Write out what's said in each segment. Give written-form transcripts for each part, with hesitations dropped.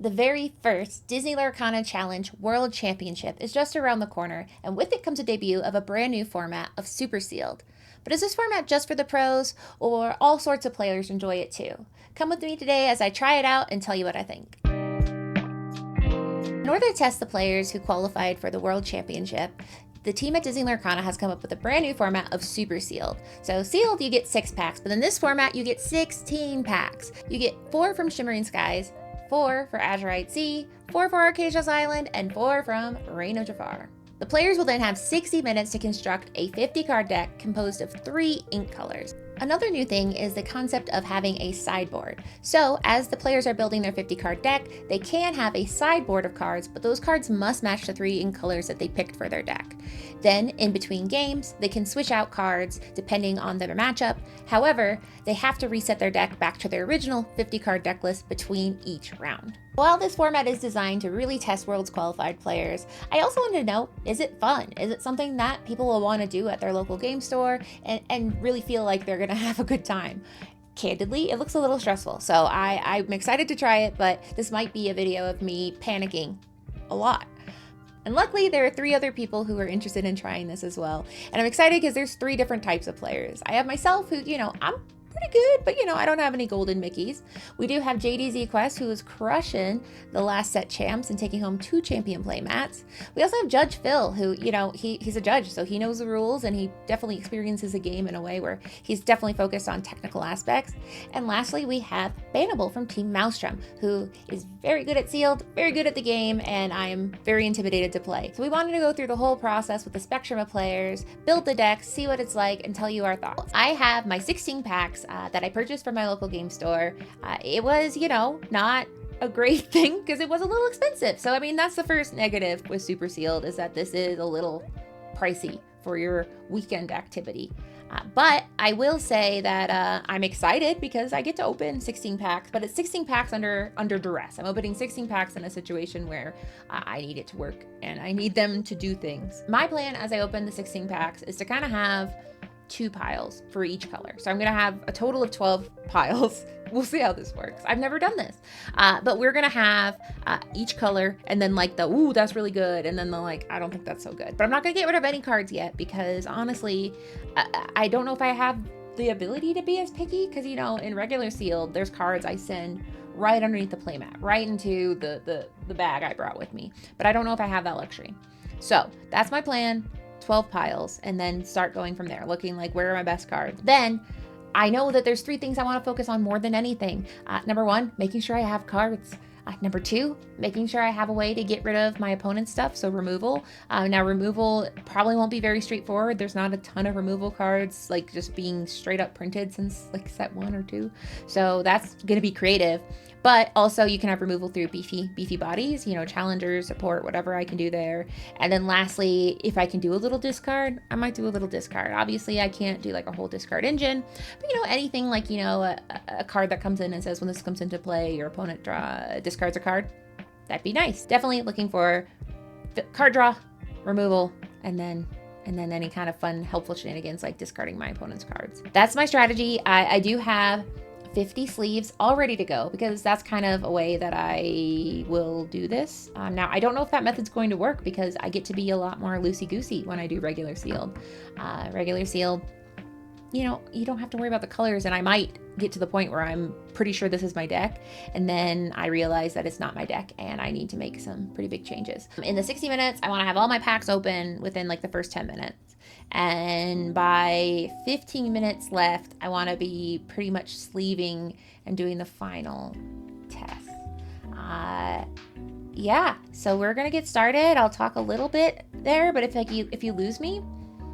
The very first Disney Lorcana Challenge World Championship is just around the corner, and with it comes a debut of a brand new format of Super Sealed. But is this format just for the pros, or all sorts of players enjoy it too? Come with me today as I try it out and tell you what I think. In order to test the players who qualified for the World Championship, the team at Disney Lorcana has come up with a brand new format of Super Sealed. So sealed, you get 6 packs, but in this format, you get 16 packs. You get 4 from Shimmering Skies, 4 for Azurite Sea, 4 for Arcasia's Island, and 4 from Reign of Jafar. The players will then have 60 minutes to construct a 50-card deck composed of 3 ink colors. Another new thing is the concept of having a sideboard. So as the players are building their 50-card deck, they can have a sideboard of cards, but those cards must match the 3 ink colors that they picked for their deck. Then, in between games, they can switch out cards depending on their matchup. However, they have to reset their deck back to their original 50-card deck list between each round. While this format is designed to really test Worlds qualified players, I also wanted to know, is it fun? Is it something that people will want to do at their local game store and really feel like they're going to have a good time? Candidly, it looks a little stressful, so I'm excited to try it, but this might be a video of me panicking a lot. And luckily, there are 3 other people who are interested in trying this as well. And I'm excited because there's 3 different types of players. I have myself who, I'm pretty good, but I don't have any golden Mickeys. We do have JDZ Quest, who is crushing the last set champs and taking home 2 champion play mats. We also have Judge Phil, who, he's a judge, so he knows the rules and he definitely experiences a game in a way where he's definitely focused on technical aspects. And lastly, we have Bannable from Team Maelstrom, who is very good at sealed, very good at the game, and I am very intimidated to play. So we wanted to go through the whole process with the spectrum of players, build the deck, see what it's like, and tell you our thoughts. I have my 16 packs that I purchased from my local game store. It was, not a great thing because it was a little expensive. So, that's the first negative with Super Sealed, is that this is a little pricey for your weekend activity. But I will say that I'm excited because I get to open 16 packs, but it's 16 packs under duress. I'm opening 16 packs in a situation where I need it to work and I need them to do things. My plan as I open the 16 packs is to kind of have 2 piles for each color. So I'm going to have a total of 12 piles. We'll see how this works. I've never done this. But we're going to have each color and then ooh, that's really good. And then I don't think that's so good. But I'm not going to get rid of any cards yet because honestly, I don't know if I have the ability to be as picky because, in regular sealed, there's cards I send right underneath the playmat, right into the bag I brought with me. But I don't know if I have that luxury. So that's my plan. 12 piles, and then start going from there, looking like where are my best cards. Then I know that there's 3 things I want to focus on more than anything. Number 1, making sure I have cards. Number 2, making sure I have a way to get rid of my opponent's stuff, so removal. Now removal probably won't be very straightforward. There's not a ton of removal cards just being straight up printed since set 1 or 2. So that's gonna be creative. But also you can have removal through beefy bodies, challengers, support, whatever I can do there. And then lastly, if I can do a little discard, I might do a little discard. Obviously I can't do a whole discard engine, but anything a card that comes in and says when this comes into play, your opponent discards a card. That'd be nice. Definitely looking for card draw, removal, and then any kind of fun, helpful shenanigans like discarding my opponent's cards. That's my strategy. I do have 50 sleeves all ready to go because that's kind of a way that I will do this. Now, I don't know if that method's going to work because I get to be a lot more loosey-goosey when I do regular sealed. Regular sealed, you don't have to worry about the colors, and I might get to the point where I'm pretty sure this is my deck, and then I realize that it's not my deck and I need to make some pretty big changes. In the 60 minutes, I want to have all my packs open within the first 10 minutes. And by 15 minutes left, I want to be pretty much sleeving and doing the final test. Yeah, so we're going to get started. I'll talk a little bit there, but if you lose me,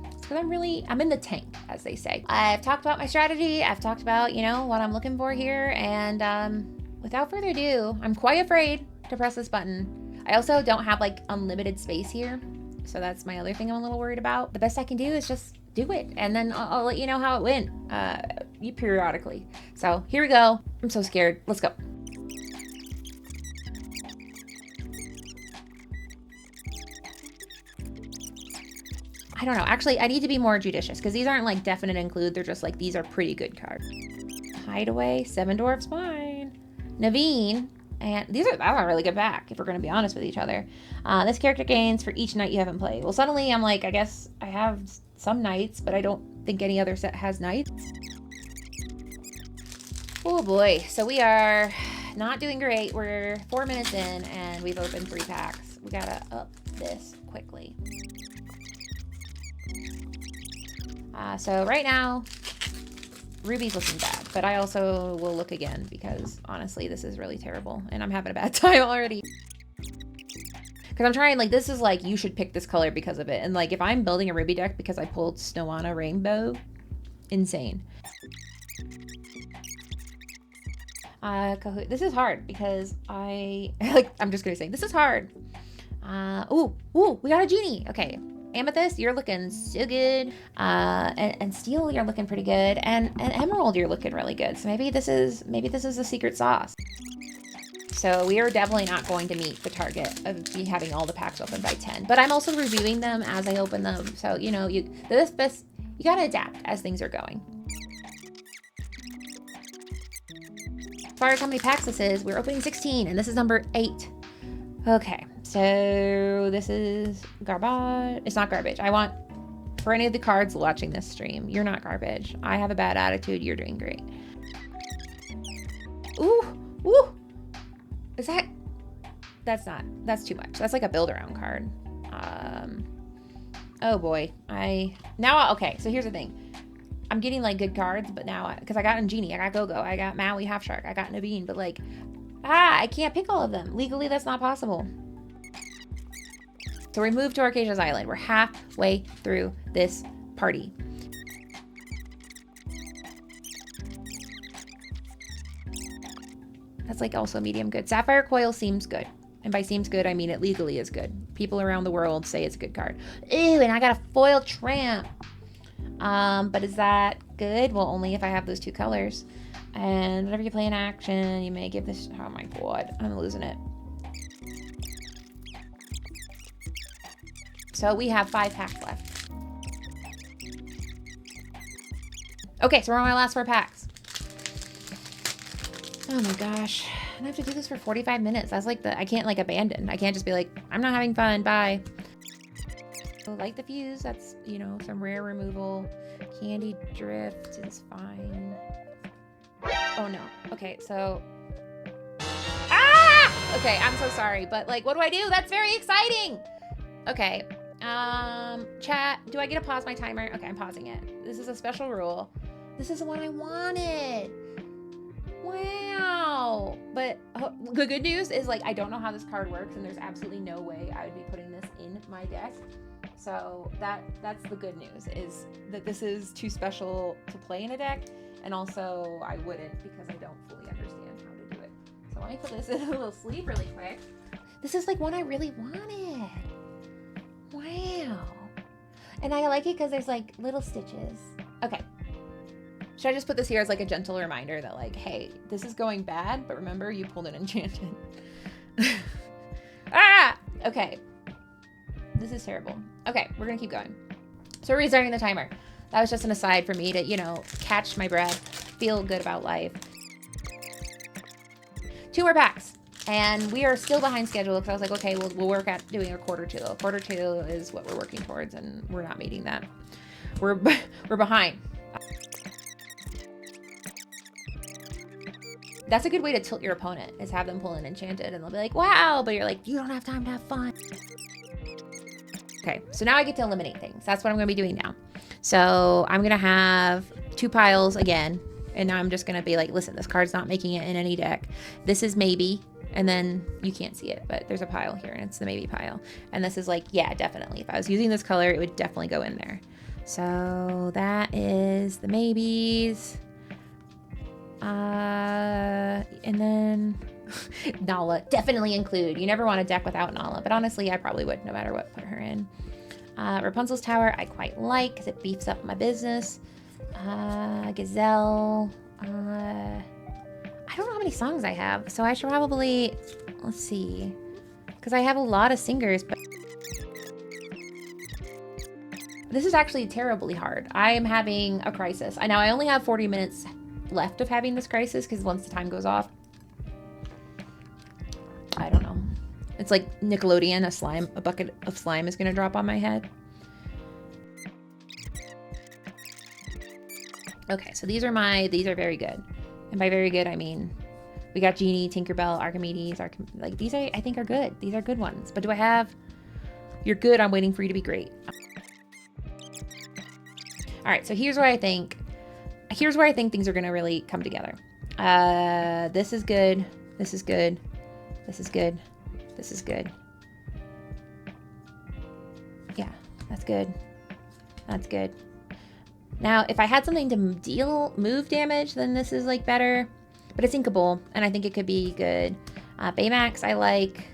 it's because I'm in the tank, as they say. I've talked about my strategy. I've talked about, what I'm looking for here. And without further ado, I'm quite afraid to press this button. I also don't have unlimited space here. So that's my other thing I'm a little worried about. The best I can do is just do it. And then I'll let you know how it went periodically. So here we go. I'm so scared. Let's go. I don't know. Actually, I need to be more judicious because these aren't definite include. They're just these are pretty good cards. Hideaway, 7 Dwarfs Mine. Naveen, And that's a really good pack, if we're going to be honest with each other. This character gains for each night you haven't played. Well, suddenly I'm like, I guess I have some nights, but I don't think any other set has nights. Oh boy, so we are not doing great. We're 4 minutes in and we've opened 3 packs. We gotta up this quickly. So right now, Ruby's looking bad, but I also will look again because honestly, this is really terrible and I'm having a bad time already. Because I'm trying, like, this is like, you should pick this color because of it. And like, if I'm building a Ruby deck because I pulled Snowana Rainbow, insane. Kahoot. This is hard because I'm just gonna say, this is hard. Ooh, we got a genie. Okay. Amethyst, you're looking so good. And Steel, you're looking pretty good. And Emerald, you're looking really good. So maybe this is the secret sauce. So we are definitely not going to meet the target of me having all the packs open by 10. But I'm also reviewing them as I open them. So, you know, you gotta adapt as things are going. As far as how many packs this is, we're opening 16, and this is number 8. Okay, so this is garbage. It's not garbage. I want, for any of the cards watching this stream, you're not garbage. I have a bad attitude. You're doing great. Ooh. That's too much. That's like a build-around card. Oh boy. Okay, so here's the thing. I'm getting like good cards, but now, because I got Genie, I got Go-Go, I got Maui Half Shark, I got Naveen, but like, I can't pick all of them. Legally, that's not possible. So we moved to Arcasia's Island. We're halfway through this party. That's like also medium good. Sapphire Coil seems good. And by seems good, I mean it legally is good. People around the world say it's a good card. Ew, and I got a foil Tramp. But is that good? Well, only if I have those 2 colors. And whenever you play an action, you may give this... Oh my god, I'm losing it. So we have 5 packs left. Okay, so we're on my last 4 packs. Oh my gosh. And I have to do this for 45 minutes. That's like I can't like abandon. I can't just be like, I'm not having fun, bye. Light the fuse, that's, you know, some rare removal. Candy drift is fine. Oh no. Okay, so okay, I'm so sorry, but like, what do I do? That's very exciting. Okay, chat, do I get to pause my timer? Okay, I'm pausing it. This is a special rule. This is the one I wanted. Wow. But the good news is, like, I don't know how this card works, and there's absolutely no way I would be putting this in my deck. So that's the good news, is that this is too special to play in a deck, and also I wouldn't because I don't fully understand how to do it. So let me put this in a little sleeve really quick. This is like one I really wanted. Wow. And I like it because there's like little stitches. Okay. Should I just put this here as like a gentle reminder that like, hey, this is going bad, but remember you pulled an enchanted. Okay. This is terrible. Okay, we're gonna keep going. So we're restarting the timer. That was just an aside for me to, you know, catch my breath, feel good about life. 2 more packs. And we are still behind schedule because I was like, okay, we'll work at doing a quarter 2. A quarter 2 is what we're working towards, and we're not meeting that. We're behind. That's a good way to tilt your opponent, is have them pull an enchanted and they'll be like, wow, but you're like, you don't have time to have fun. Okay, so now I get to eliminate things. That's what I'm gonna be doing now. So I'm gonna have 2 piles again, and now I'm just gonna be like, listen, this card's not making it in any deck. This is maybe, and then you can't see it, but there's a pile here and it's the maybe pile. And this is like, yeah, definitely. If I was using this color, it would definitely go in there. So that is the maybes. And then Nala, definitely include. You never want a deck without Nala, but honestly, I probably would no matter what put her in. Rapunzel's Tower, I quite like because it beefs up my business. Gazelle. I don't know how many songs I have, so I should probably, let's see, because I have a lot of singers, but this is actually terribly hard. I am having a crisis. I know I only have 40 minutes left of having this crisis because once the time goes off, It's like Nickelodeon, a bucket of slime is gonna drop on my head. Okay, so these are very good. And by very good, I mean, we got Genie, Tinkerbell, Archimedes, like these I think are good. These are good ones. But do I have, you're good, I'm waiting for you to be great. All right, so here's where I think things are gonna really come together. This is good, this is good, this is good, this is good. Yeah, that's good, that's good. Now, if I had something to move damage, then this is like better, but it's inkable, and I think it could be good. Baymax I like,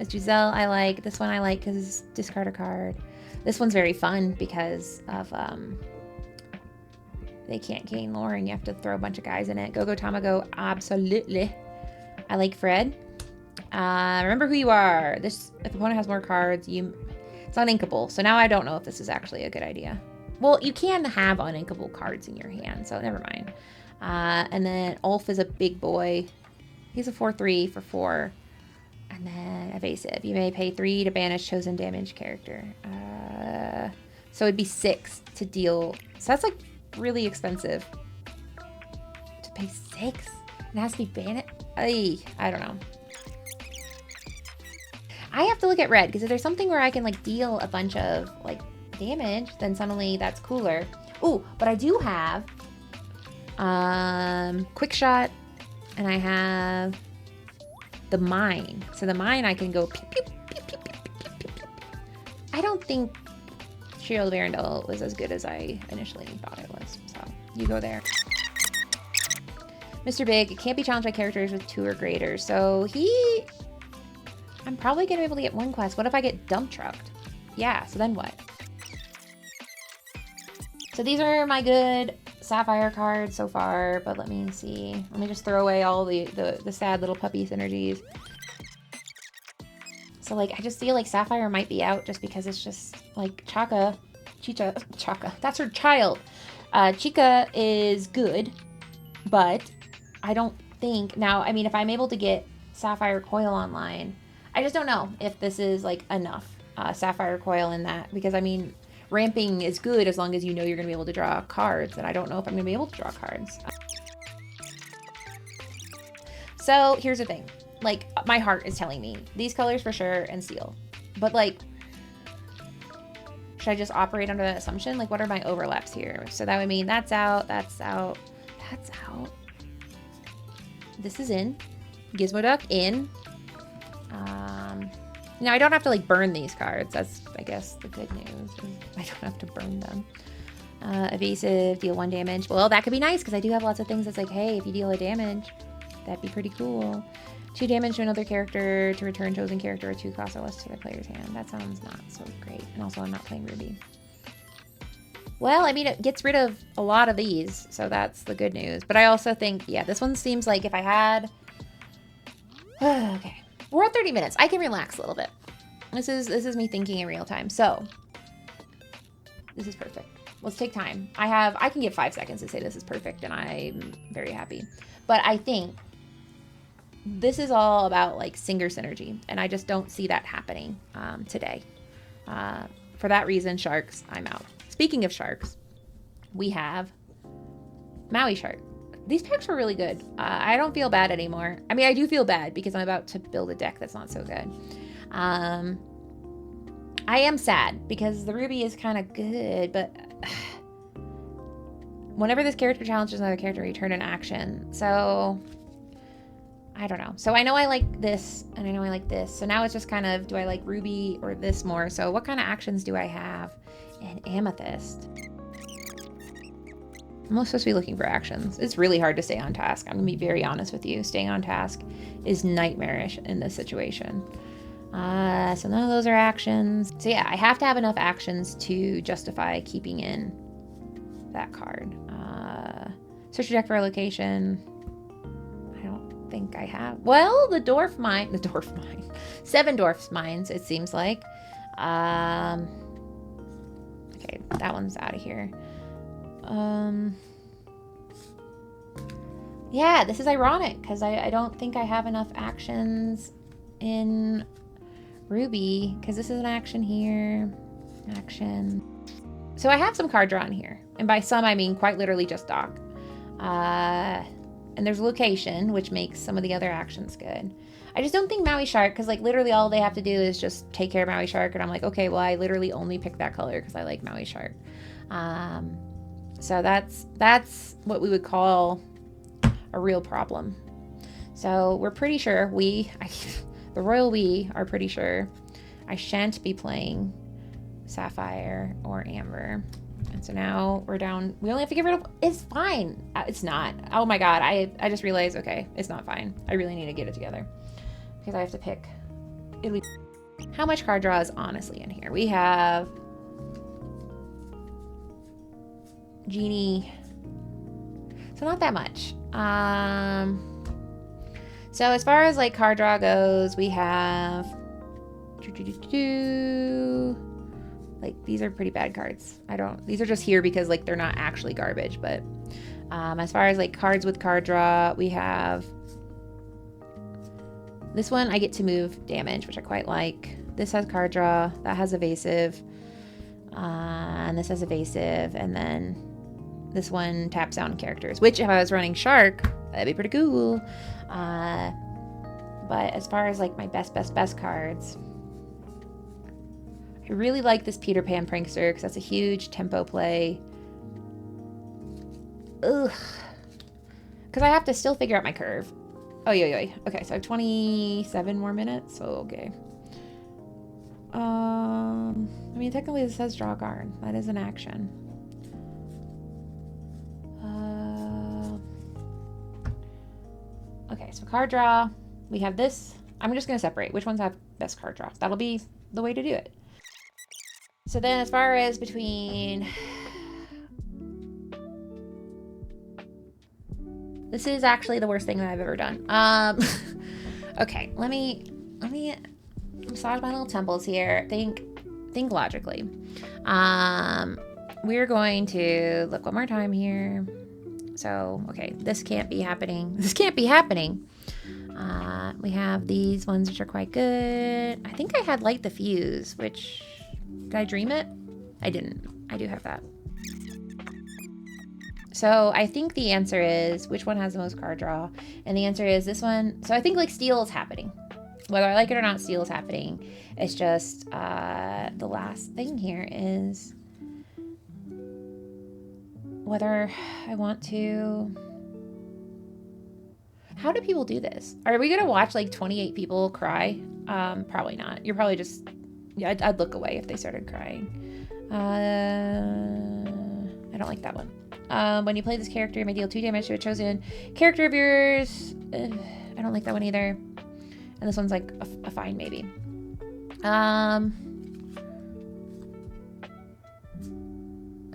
Giselle I like, this one I like because discard a card. This one's very fun because of, they can't gain lore and you have to throw a bunch of guys in it. Go Tamago, absolutely. I like Fred. Remember who you are. If opponent has more cards, it's uninkable. So now I don't know if this is actually a good idea. Well, you can have uninkable cards in your hand, so never mind. And then Ulf is a big boy. He's a 4/3 for 4. And then evasive. You may pay 3 to banish chosen damage character. So it'd be 6 to deal. So that's like really expensive. To pay 6? It has to be banished? I don't know. I have to look at red, because if there's something where I can like deal a bunch of like damage, then suddenly that's cooler. Ooh, but I do have quick shot, and I have the mine. So the mine I can go pew, pew, pew, pew, pew, pew, pew, pew. I don't think Shield of Arendelle was as good as I initially thought it was. So you go there. Mr. Big, it can't be challenged by characters with 2 or greater. So I'm probably gonna be able to get 1 quest. What if I get dump trucked? Yeah, so then what? So these are my good Sapphire cards so far, but let me see. Let me just throw away all the sad little puppy synergies. So like, I just feel like Sapphire might be out just because it's just like Chaka, that's her child. Chica is good, but I don't think, now, I mean, if I'm able to get Sapphire Coil online, I just don't know if this is like enough Sapphire Coil in that, because I mean, ramping is good as long as you know you're going to be able to draw cards, and I don't know if I'm going to be able to draw cards. So here's the thing, like my heart is telling me these colors for sure and steel, but like, should I just operate under that assumption? Like, what are my overlaps here? So that would mean that's out, that's out, that's out. This is in. Gizmo Duck in. Now I don't have to like burn these cards. That's, I guess, the good news. I don't have to burn them. Evasive, deal 1 damage. Well, that could be nice because I do have lots of things that's like, hey, if you deal a damage, that'd be pretty cool. 2 damage to another character, to return chosen character or 2 cost or less to the player's hand. That sounds not so great. And also I'm not playing Ruby. Well, I mean, it gets rid of a lot of these, so that's the good news. But I also think, yeah, this one seems like if I had... Okay. We're at 30 minutes. I can relax a little bit. This is me thinking in real time. So, this is perfect. Let's take time. I can give 5 seconds to say this is perfect, and I'm very happy. But I think this is all about like singer synergy, and I just don't see that happening today. For that reason, sharks, I'm out. Speaking of sharks, we have Maui Shark. These packs were really good. I don't feel bad anymore. I mean, I do feel bad because I'm about to build a deck that's not so good. I am sad because the Ruby is kind of good, but whenever this character challenges another character, return an action. So I don't know. So I know I like this and I know I like this. So now it's just kind of, do I like Ruby or this more? So what kind of actions do I have in Amethyst? I'm supposed to be looking for actions. It's really hard to stay on task. I'm gonna be very honest with you. Staying on task is nightmarish in this situation. So none of those are actions. So yeah, I have to have enough actions to justify keeping in that card. Search your deck for a location. I don't think I have. Well, the dwarf mine. 7 dwarfs mines, it seems like. Okay, that one's out of here. Yeah, this is ironic because I don't think I have enough actions in Ruby, because this is an action here. Action. So I have some card draw in here. And by some, I mean quite literally just Doc. And there's location, which makes some of the other actions good. I just don't think Maui Shark, because like literally all they have to do is just take care of Maui Shark. And I'm like, okay, well, I literally only picked that color because I like Maui Shark. So that's what we would call a real problem. So we're pretty sure the royal we are pretty sure I shan't be playing Sapphire or Amber. And so now we're down. We only have to get rid of. It's fine. It's not. Oh my god. I just realized. Okay, it's not fine. I really need to get it together because I have to pick. How much card draw is honestly in here? We have Genie. So not that much. So as far as like card draw goes, we have like these are pretty bad cards. These are just here because like they're not actually garbage, but as far as like cards with card draw, we have this one. I get to move damage, which I quite like. This has card draw, that has evasive, and this has evasive, and then this one taps down characters, which if I was running Shark, that'd be pretty cool. But as far as like my best cards, I really like this Peter Pan Prankster because that's a huge tempo play. Ugh. Because I have to still figure out my curve. Oh, yeah. Okay, so I have 27 more minutes, so okay. I mean, technically this says draw a card. That is an action. Okay, so card draw. We have this. I'm just going to separate which ones have best card draw. That'll be the way to do it. So then as far as between... This is actually the worst thing that I've ever done. Okay, let me massage my little temples here. Think logically. We're going to look one more time here. So, okay, this can't be happening. This can't be happening. We have these ones which are quite good. I think I had Light the Fuse, which... Did I dream it? I didn't. I do have that. So I think the answer is, which one has the most card draw? And the answer is this one. So I think like Steel is happening. Whether I like it or not, Steel is happening. It's just the last thing here is whether I want to... How do people do this? Are we gonna watch like 28 people cry? Probably not. You're probably just... Yeah, I'd look away if they started crying. I don't like that one. When you play this character, you may deal 2 damage to a chosen character of yours. I don't like that one either. And this one's like a fine maybe.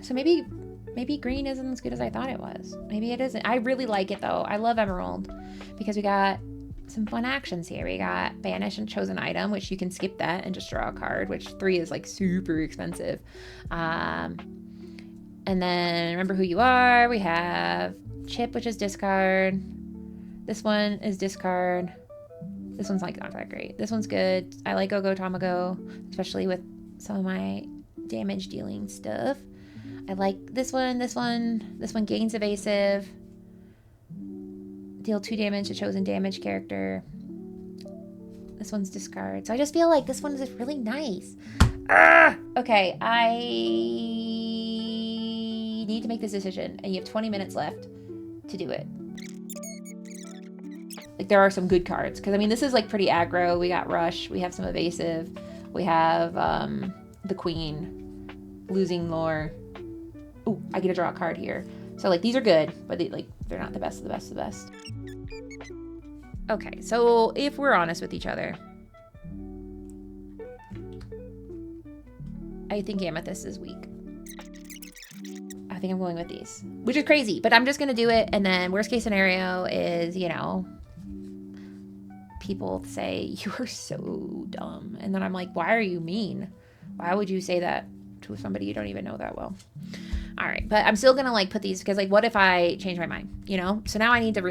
So maybe green isn't as good as I thought it was. Maybe it isn't. I really like it though. I love Emerald because we got some fun actions here. We got banish and chosen item, which you can skip that and just draw a card, which 3 is like super expensive. And then remember who you are. We have chip, which is discard. This one is discard. This one's like not that great. This one's good. I like Go Tamago, especially with some of my damage dealing stuff. I like this one. This one gains evasive. Deal 2 damage to chosen damage character. This one's discard. So I just feel like this one is just really nice. Okay, I need to make this decision, and you have 20 minutes left to do it. Like, there are some good cards, because I mean, this is like pretty aggro. We got Rush, we have some evasive, we have the Queen, losing lore. Oh, I get to draw a card here. So like these are good, but they're not the best of the best of the best. Okay, so if we're honest with each other, I think Amethyst is weak. I think I'm going with these, which is crazy, but I'm just gonna do it. And then worst case scenario is, you know, people say you are so dumb, and then I'm like, why are you mean? Why would you say that to somebody you don't even know that well? All right, but I'm still gonna like put these because like, what if I change my mind, you know? So now we need to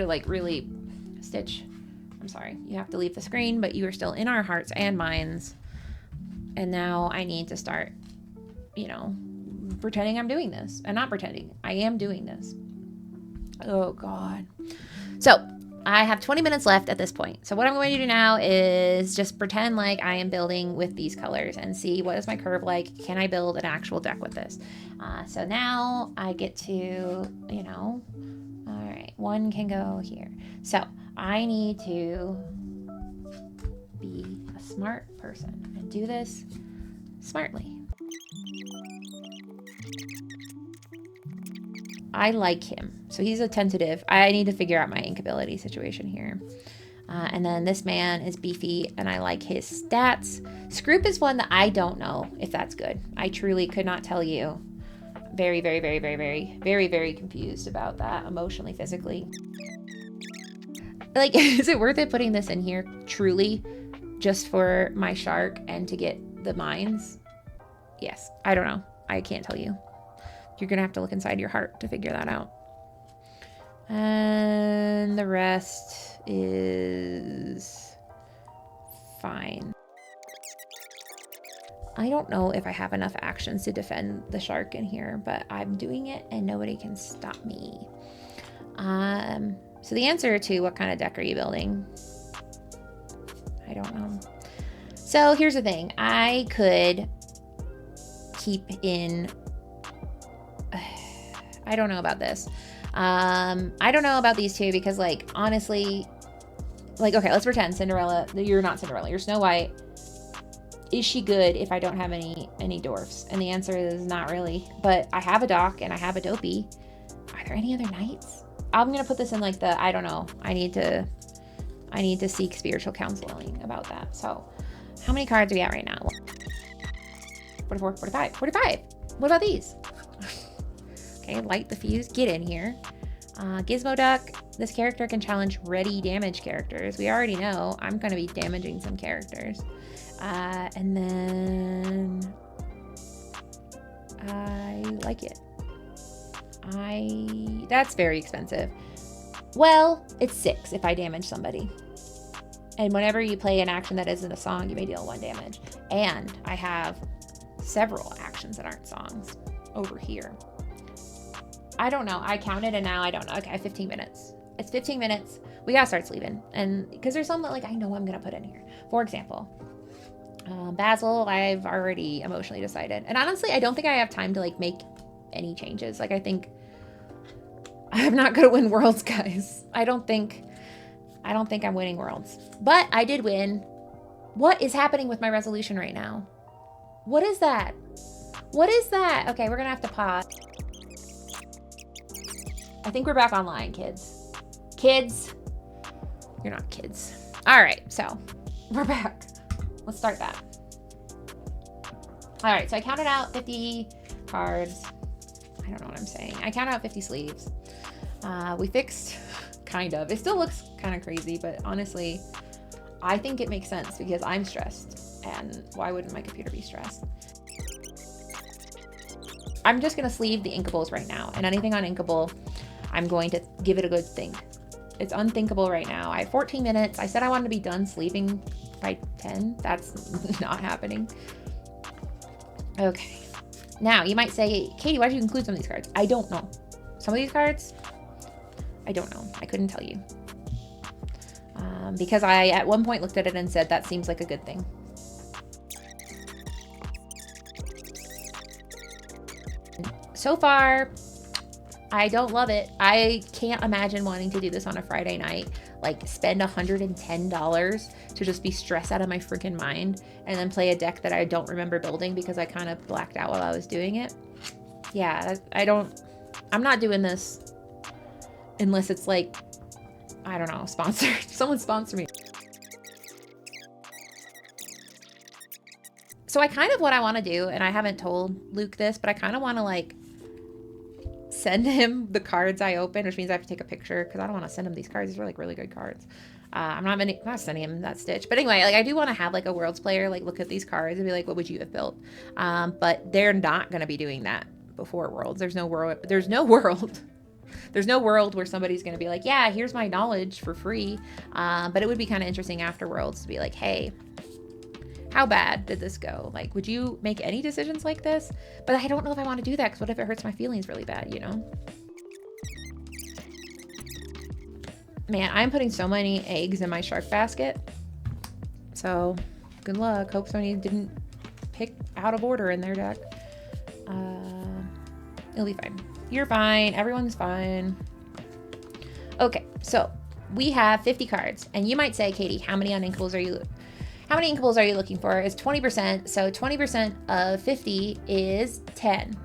like really stitch. I'm I'm sorry. You have to leave the screen, but you are still in our hearts and minds. And now I need to start, you know, pretending I'm doing this. And not pretending. I am doing this. Oh, God. So I have 20 minutes left at this point. So what I'm going to do now is just pretend like I am building with these colors and see what is my curve like. Can I build an actual deck with this? So now I get to, you know, all right, one can go here. So I need to be a smart person and do this smartly. I like him. So he's a tentative. I need to figure out my inkability situation here. And then this man is beefy and I like his stats. Scroop is one that I don't know if that's good. I truly could not tell you. Very, very, very, very, very, very, very confused about that emotionally, physically. Like, is it worth it putting this in here truly just for my shark and to get the mines? Yes. I don't know. I can't tell you. You're going to have to look inside your heart to figure that out. And the rest is fine. I don't know if I have enough actions to defend the shark in here, but I'm doing it and nobody can stop me. So the answer to what kind of deck are you building? I don't know. So here's the thing. I could keep in... I don't know about this. I don't know about these two because, like, honestly, like, okay, let's pretend Cinderella. You're not Cinderella. You're Snow White. Is she good if I don't have any dwarfs? And the answer is not really. But I have a Doc and I have a Dopey. Are there any other knights? I'm gonna put this in like the I don't know. I need to seek spiritual counseling about that. So, how many cards are we at right now? 44, 45, 45. What about these? Okay, light the fuse, get in here. Gizmo Duck, this character can challenge ready damage characters. We already know I'm going to be damaging some characters. And then I like it. That's very expensive. Well, it's 6 if I damage somebody. And whenever you play an action that isn't a song, you may deal 1 damage. And I have several actions that aren't songs over here. I don't know. I counted and now I don't know. Okay, 15 minutes. It's 15 minutes. We gotta start sleeping. And because there's some that like I know I'm gonna put in here. For example, Basil, I've already emotionally decided. And honestly, I don't think I have time to like make any changes. Like I think I'm not gonna win Worlds, guys. I don't think I'm winning Worlds. But I did win. What is happening with my resolution right now? What is that? What is that? Okay, we're gonna have to pause. I think we're back online, kids. Kids. You're not kids. All right, so we're back. Let's start that. All right, so I counted out 50 cards. I don't know what I'm saying. I counted out 50 sleeves. We fixed, kind of. It still looks kind of crazy, but honestly, I think it makes sense because I'm stressed. And why wouldn't my computer be stressed? I'm just going to sleeve the inkables right now. And anything on inkable, I'm going to give it a good think. It's unthinkable right now. I have 14 minutes. I said I wanted to be done sleeving by 10. That's not happening. Okay. Now, you might say, Katie, why did you include some of these cards? I don't know. Some of these cards, I don't know. I couldn't tell you. Because I, at one point, looked at it and said, that seems like a good thing. So far, I don't love it. I can't imagine wanting to do this on a Friday night, like spend $110 to just be stressed out of my freaking mind and then play a deck that I don't remember building because I kind of blacked out while I was doing it. Yeah, I'm not doing this unless it's like, I don't know, sponsored. Someone sponsor me. So what I want to do, and I haven't told Luke this, but I kind of want to like send him the cards I open, which means I have to take a picture because I don't want to send him these cards. These are like really good cards. I'm not sending him that Stitch, but anyway, like I do want to have like a Worlds player like look at these cards and be like, what would you have built? But they're not going to be doing that before Worlds. There's no world. There's no world where somebody's going to be like, yeah, here's my knowledge for free. But it would be kind of interesting after Worlds to be like, hey, how bad did this go? Like, would you make any decisions like this? But I don't know if I want to do that, because what if it hurts my feelings really bad, you know? Man, I'm putting so many eggs in my shark basket. So good luck. Hope somebody didn't pick out of order in their deck. It'll be fine. You're fine. Everyone's fine. Okay, so we have 50 cards, and you might say, Katie, how many inkables are you looking for? It's 20%. So 20% of 50 is 10,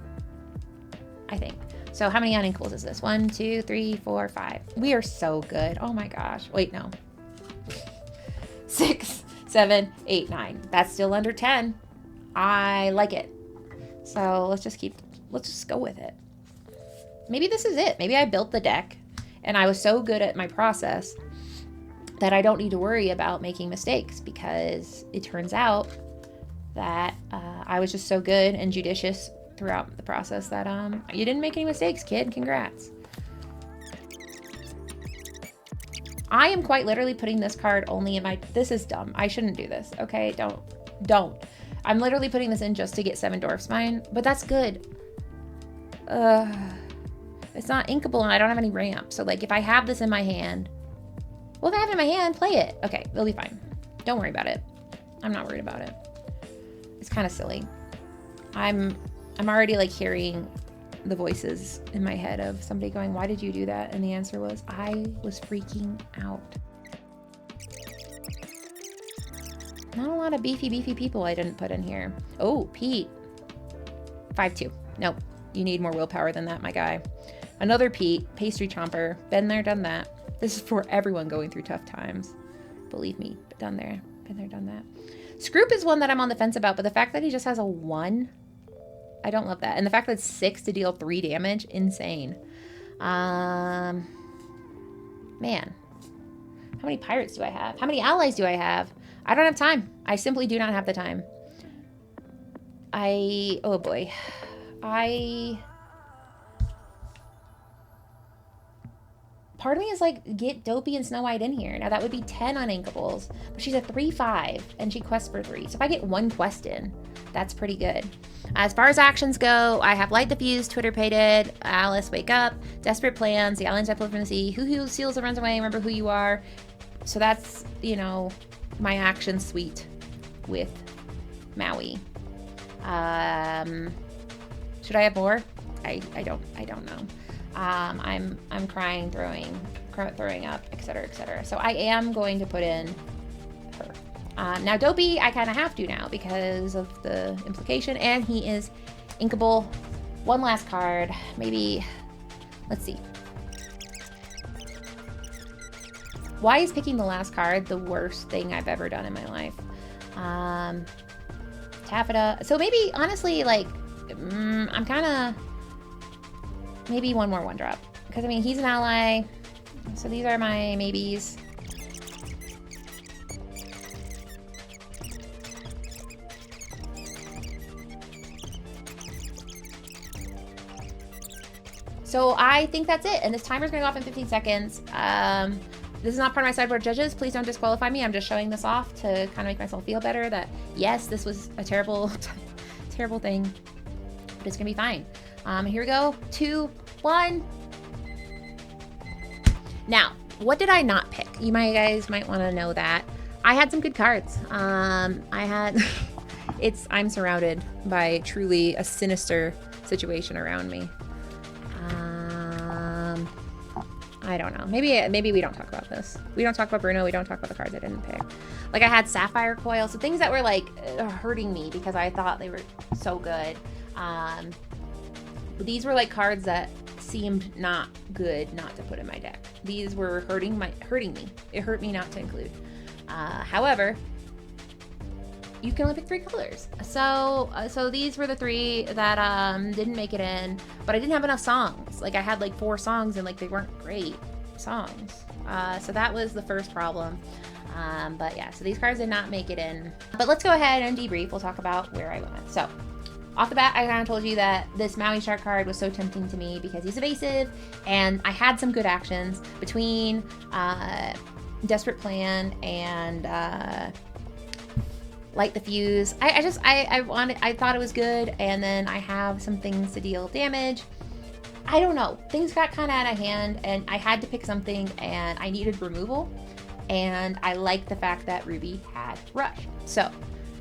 I think. So how many uninkables is this? 1, 2, 3, 4, 5. We are so good. Oh my gosh. Wait, no. 6, 7, 8, 9. That's still under 10. I like it. So let's just go with it. Maybe this is it. Maybe I built the deck and I was so good at my process that I don't need to worry about making mistakes, because it turns out that I was just so good and judicious throughout the process that you didn't make any mistakes, kid. Congrats. I am quite literally putting this card only in my, this is dumb. I shouldn't do this. Okay, don't. I'm literally putting this in just to get 7 Dwarf Spine, but that's good. It's not inkable and I don't have any ramp. So like if I have this in my hand, well, if I have it in my hand, play it. Okay, it'll be fine. Don't worry about it. I'm not worried about it. It's kind of silly. I'm already like hearing the voices in my head of somebody going, why did you do that? And the answer was, I was freaking out. Not a lot of beefy people I didn't put in here. Oh, Pete. 5-2. Nope. You need more willpower than that, my guy. Another Pete, pastry chomper. Been there, done that. This is for everyone going through tough times. Believe me, done there. Been there, done that. Scroop is one that I'm on the fence about, but the fact that he just has a 1, I don't love that. And the fact that it's 6 to deal 3 damage, insane. Man. How many pirates do I have? How many allies do I have? I don't have time. I simply do not have the time. Oh boy. Part of me is like, get Dopey and Snow White in here. Now that would be 10 uninkables, but she's a 3/5 and she quests for 3. So if I get 1 quest in, that's pretty good. As far as actions go, I have Light the Fuse, Twitter Pated, Alice Wake Up, Desperate Plans, The Islands I Pulled from the Sea, Who Seals and Runs Away, Remember Who You Are. So that's, you know, my action suite with Maui. Should I have more? I don't know. I'm crying, throwing up, etc., etc. So I am going to put in her. Now Dopey, I kind of have to now because of the implication, and he is inkable. One last card, maybe. Let's see. Why is picking the last card the worst thing I've ever done in my life? Taffeta. So maybe, honestly, like, I'm kind of... Maybe one more 1-drop. Because, I mean, he's an ally. So these are my maybes. So I think that's it. And this timer's going to go off in 15 seconds. This is not part of my sideboard judges. Please don't disqualify me. I'm just showing this off to kind of make myself feel better that, yes, this was a terrible, terrible thing. But it's going to be fine. Here we go. 2, 1. Now, what did I not pick? You guys might want to know that. I had some good cards. I'm surrounded by truly a sinister situation around me. I don't know. Maybe we don't talk about this. We don't talk about Bruno. We don't talk about the cards I didn't pick. Like I had Sapphire Coil, so things that were like hurting me because I thought they were so good. These were like cards that seemed not good not to put in my deck. These were hurting me. It hurt me not to include. However, you can only pick 3 colors. So these were the 3 that didn't make it in, but I didn't have enough songs. Like I had like 4 songs and like they weren't great songs. So that was the first problem. But yeah, so these cards did not make it in. But let's go ahead and debrief. We'll talk about where I went. So Off the bat, I kind of told you that this Maui Shark card was so tempting to me because he's evasive, and I had some good actions between Desperate Plan and Light the Fuse. I thought it was good, and then I have some things to deal damage. I don't know. Things got kind of out of hand, and I had to pick something, and I needed removal, and I liked the fact that Ruby had Rush. So,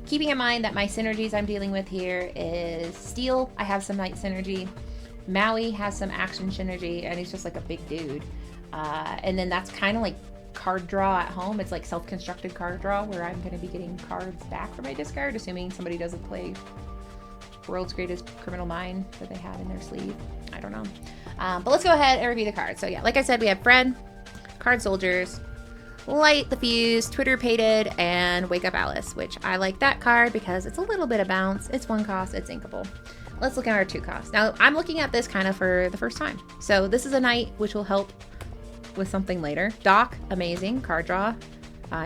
keeping in mind that my synergies I'm dealing with here is Steel, I have some Night synergy. Maui has some action synergy, and he's just like a big dude. And then that's kind of like card draw at home. It's like self-constructed card draw where I'm going to be getting cards back from my discard, assuming somebody doesn't play World's Greatest Criminal Mind that they have in their sleeve. I don't know. But let's go ahead and review the cards. So yeah, like I said, we have Fred, Card Soldiers, Light the Fuse, Twitter Pated, and Wake Up Alice, which I like that card because it's a little bit of bounce. It's 1 cost, it's inkable. Let's look at our 2 costs. Now, I'm looking at this kind of for the first time. So this is a Knight, which will help with something later. Doc, amazing, card draw.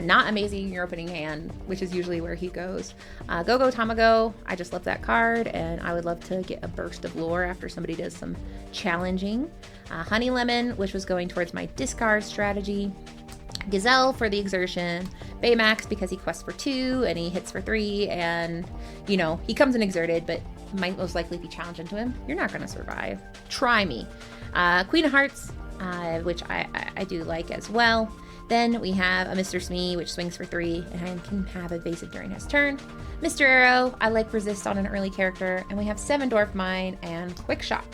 Not amazing in your opening hand, which is usually where he goes. Go-Go Tamago, I just love that card, and I would love to get a burst of lore after somebody does some challenging. Honey Lemon, which was going towards my discard strategy. Gazelle for the exertion, Baymax because he quests for 2 and he hits for 3, and you know, he comes in exerted, but might most likely be challenged into him. You're not gonna survive. Try me. Queen of Hearts, which I do like as well. Then we have a Mr. Smee, which swings for 3 and can have evasive during his turn. Mr. Arrow, I like resist on an early character, and we have 7 Dwarf Mine and Quick Shot.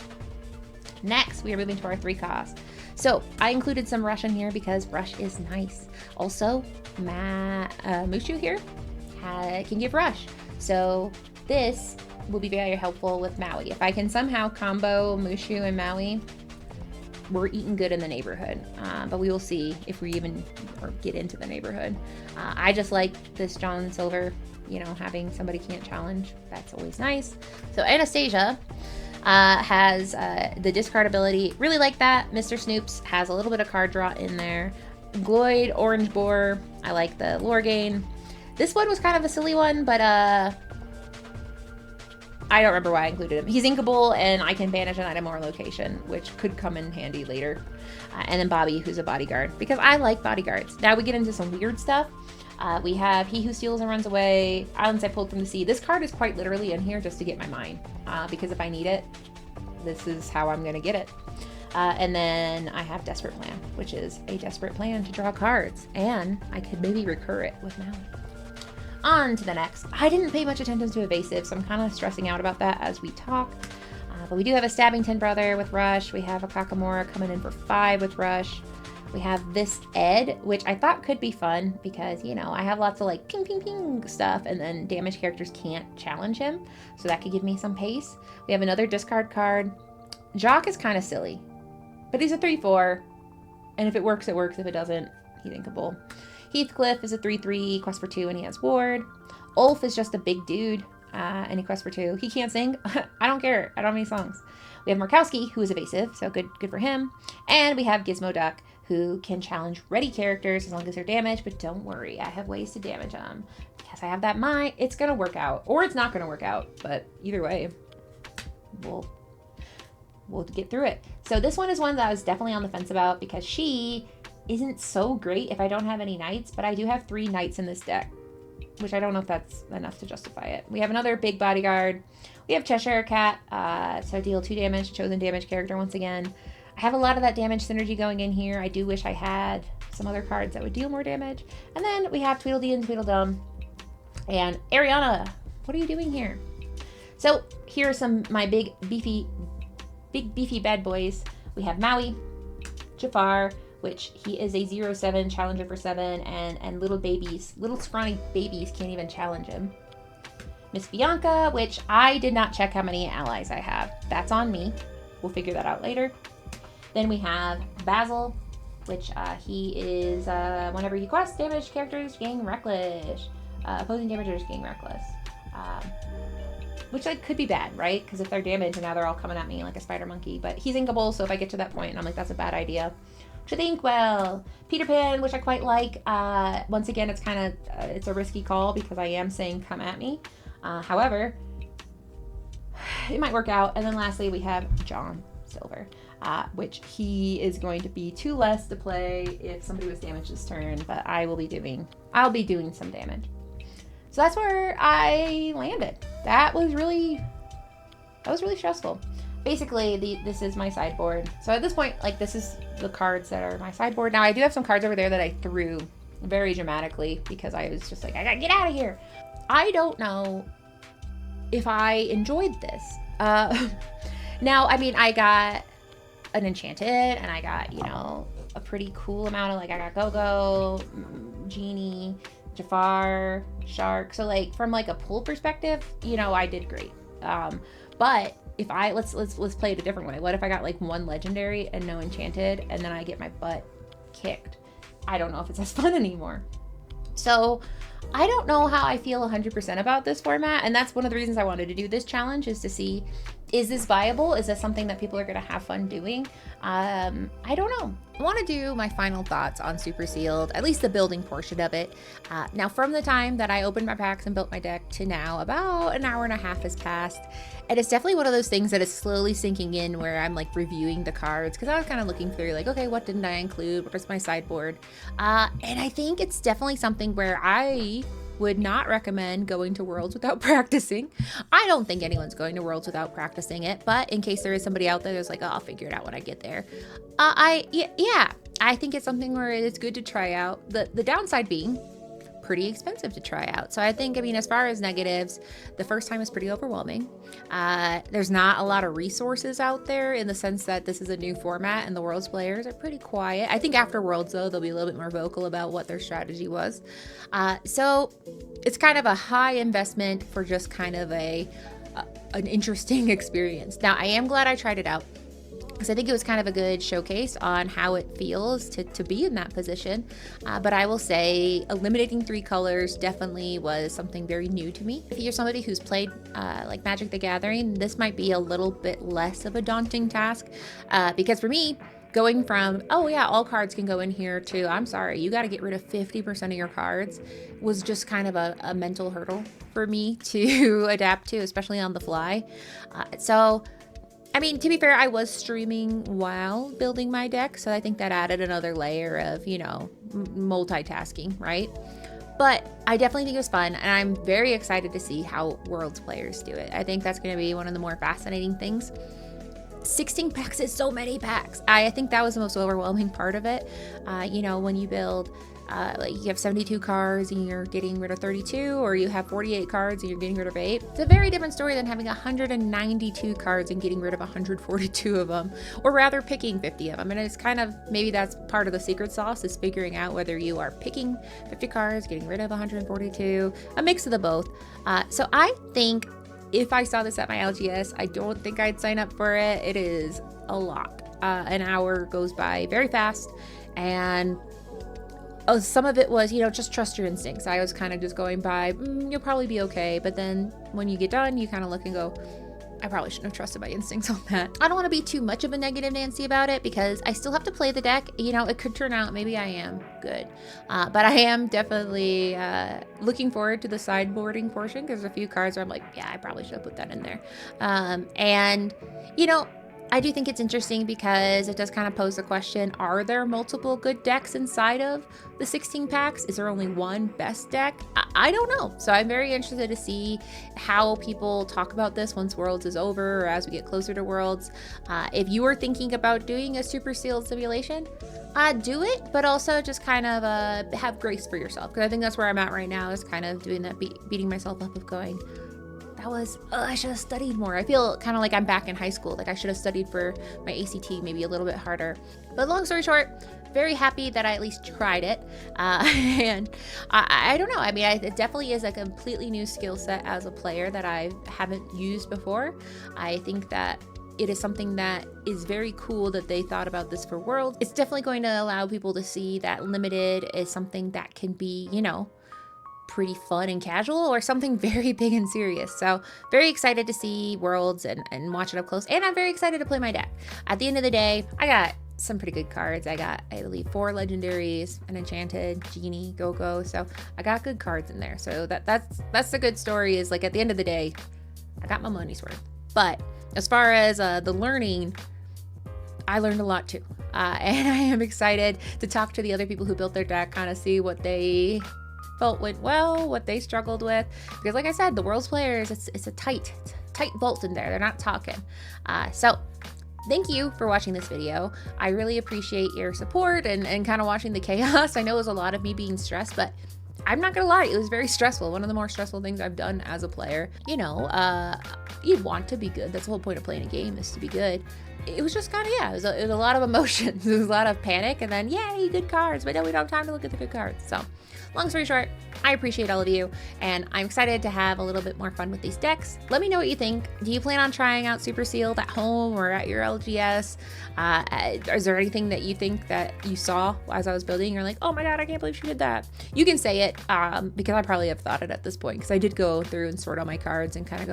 Next, we are moving to our 3 costs. So I included some Rush in here because Rush is nice. Also, Mushu here can give Rush. So this will be very helpful with Maui. If I can somehow combo Mushu and Maui, we're eating good in the neighborhood. But we will see if we even get into the neighborhood. I just like this John Silver, you know, having somebody can't challenge. That's always nice. So Anastasia has the discard ability. Really like that. Mr. Snoops has a little bit of card draw in there. Gloyd, Orange Boar. I like the lore gain. This one was kind of a silly one, but I don't remember why I included him. He's inkable, and I can banish an item or location, which could come in handy later. And then Bobby, who's a bodyguard, because I like bodyguards. Now we get into some weird stuff. We have He Who Steals and Runs Away, Islands I Pulled from the Sea. This card is quite literally in here just to get my mine, because if I need it, this is how I'm going to get it. And then I have Desperate Plan, which is a desperate plan to draw cards, and I could maybe recur it with Maui. On to the next. I didn't pay much attention to evasive, so I'm kind of stressing out about that as we talk. But we do have a Stabbington Brother with Rush. We have a Kakamora coming in for 5 with Rush. We have this Ed, which I thought could be fun because, you know, I have lots of like ping, ping, ping stuff, and then damaged characters can't challenge him. So that could give me some pace. We have another discard card. Jock is kind of silly, but he's a 3/4. And if it works, it works. If it doesn't, he's inkable. Heathcliff is a 3/3, quest for 2, and he has Ward. Ulf is just a big dude, and he quests for 2. He can't sing. I don't care. I don't have any songs. We have Markowski, who is evasive, so good for him. And we have Gizmo Duck, who can challenge ready characters as long as they're damaged, but don't worry, I have ways to damage them. Because I have that mine, it's going to work out. Or it's not going to work out, but either way, we'll get through it. So this one is one that I was definitely on the fence about because she isn't so great if I don't have any knights, but I do have 3 knights in this deck, which I don't know if that's enough to justify it. We have another big bodyguard. We have Cheshire Cat, so deal 2 damage, chosen damage character once again. I have a lot of that damage synergy going in here. I do wish I had some other cards that would deal more damage. And then we have Tweedledee and Tweedledum. And Ariana, what are you doing here? So here are some my big beefy bad boys. We have Maui, Jafar, which he is a 0/7 challenger for 7, and little scrawny babies can't even challenge him. Miss Bianca, which I did not check how many allies I have. That's on me. We'll figure that out later. Then we have Basil, which he is, whenever he quests, damaged characters gain Reckless. Opposing damagers gain Reckless. Which could be bad, right? Because if they're damaged and now they're all coming at me like a spider monkey. But he's inkable, so if I get to that point and I'm like, that's a bad idea. Should think well. Peter Pan, which I quite like. Once again, it's kind of, it's a risky call because I am saying come at me. However, it might work out. And then lastly, we have John Silver, which he is going to be 2 less to play if somebody was damaged this turn, but I'll be doing some damage. So that's where I landed. That was really stressful. Basically, this is my sideboard. So at this point, like, this is the cards that are my sideboard. Now, I do have some cards over there that I threw very dramatically because I was just like, I gotta get out of here. I don't know if I enjoyed this. Now, I mean, I got an enchanted, and I got, you know, a pretty cool amount of, like, I got Go-Go, Genie, Jafar, Shark. So, like, from, like, a pull perspective, you know, I did great. But if let's play it a different way. What if I got like 1 legendary and no enchanted, and then I get my butt kicked? I don't know if it's as fun anymore. So I don't know how I feel 100% about this format, and that's one of the reasons I wanted to do this challenge, is to see, is this viable? Is this something that people are going to have fun doing? I don't know. I want to do my final thoughts on Super Sealed, at least the building portion of it. Now, from the time that I opened my packs and built my deck to now, about an hour and a half has passed. And it's definitely one of those things that is slowly sinking in, where I'm like reviewing the cards, because I was kind of looking through like, okay, what didn't I include? What is my sideboard? And I think it's definitely something where I would not recommend going to Worlds without practicing. I don't think anyone's going to Worlds without practicing it, but in case there is somebody out there that's like, oh, I'll figure it out when I get there. I think it's something where it's good to try out. The downside being pretty expensive to try out. So I think, I mean, as far as negatives, the first time is pretty overwhelming. There's not a lot of resources out there, in the sense that this is a new format and the Worlds players are pretty quiet. I think after Worlds, though, they'll be a little bit more vocal about what their strategy was. So it's kind of a high investment for just kind of an interesting experience. Now, I am glad I tried it out, because I think it was kind of a good showcase on how it feels to be in that position. But I will say eliminating 3 colors definitely was something very new to me. If you're somebody who's played like Magic the Gathering, this might be a little bit less of a daunting task. Because for me, going from, oh yeah, all cards can go in here, to, I'm sorry, you got to get rid of 50% of your cards, was just kind of a mental hurdle for me to adapt to, especially on the fly. So I mean, to be fair, I was streaming while building my deck, so I think that added another layer of, you know, multitasking, right? But I definitely think it was fun, and I'm very excited to see how Worlds players do it. I think that's going to be one of the more fascinating things. 16 packs is so many packs. I think that was the most overwhelming part of it. You know, when you build, like, you have 72 cards and you're getting rid of 32, or you have 48 cards and you're getting rid of 8. It's a very different story than having 192 cards and getting rid of 142 of them, or rather picking 50 of them. And it's kind of, maybe that's part of the secret sauce, is figuring out whether you are picking 50 cards, getting rid of 142, a mix of the both. So I think if I saw this at my LGS, I don't think I'd sign up for it. It is a lot. An hour goes by very fast, and some of it was, you know, just trust your instincts. I was kind of just going by, you'll probably be okay. But then when you get done, you kind of look and go, I probably shouldn't have trusted my instincts on that. I don't want to be too much of a negative Nancy about it, because I still have to play the deck. You know, it could turn out maybe I am good. But I am definitely looking forward to the sideboarding portion, because there's a few cards where I'm like, yeah, I probably should have put that in there. And, you know, I do think it's interesting because it does kind of pose the question, are there multiple good decks inside of the 16 packs? Is there only one best deck? I don't know. So I'm very interested to see how people talk about this once Worlds is over, or as we get closer to Worlds. If you are thinking about doing a super sealed simulation, do it, but also just kind of have grace for yourself. Because I think that's where I'm at right now, is kind of doing that, beating myself up of going, I should have studied more. I feel kind of like I'm back in high school. Like I should have studied for my ACT maybe a little bit harder. But long story short, very happy that I at least tried it. And I don't know. I mean, it definitely is a completely new skill set as a player that I haven't used before. I think that it is something that is very cool that they thought about this for Worlds. It's definitely going to allow people to see that limited is something that can be, you know, pretty fun and casual, or something very big and serious. So very excited to see Worlds and watch it up close. And I'm very excited to play my deck. At the end of the day, I got some pretty good cards. I got, I believe, 4 legendaries, an enchanted, Genie, Go-Go. So I got good cards in there. So that's the good story, is like at the end of the day, I got my money's worth. But as far as the learning, I learned a lot too. And I am excited to talk to the other people who built their deck, kind of see what they felt went well, what they struggled with. Because like I said, the world's players, it's a tight vault in there. They're not talking. So thank you for watching this video. I really appreciate your support and kind of watching the chaos. I know it was a lot of me being stressed, but I'm not gonna lie, it was very stressful. One of the more stressful things I've done as a player. You know, you want to be good. That's the whole point of playing a game, is to be good. It was just kind of, yeah, it was a lot of emotions. It was a lot of panic, and then, yay, good cards, but no, we don't have time to look at the good cards. So, long story short, I appreciate all of you, and I'm excited to have a little bit more fun with these decks. Let me know what you think. Do you plan on trying out Super Sealed at home or at your LGS? Is there anything that you think that you saw as I was building? You're like, oh my god, I can't believe she did that. You can say it, because I probably have thought it at this point, because I did go through and sort all my cards and kind of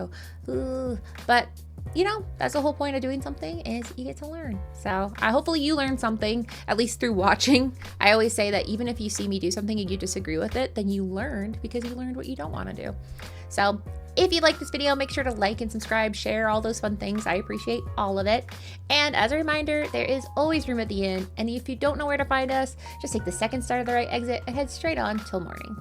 go, ooh, but you know, that's the whole point of doing something, is you get to learn. So hopefully you learned something, at least through watching. I always say that even if you see me do something and you disagree with it, then you learned, because you learned what you don't want to do. So if you like this video, make sure to like and subscribe, share, all those fun things. I appreciate all of it. And as a reminder, there is always room at the end. And if you don't know where to find us, just take the second start of the right exit and head straight on till morning.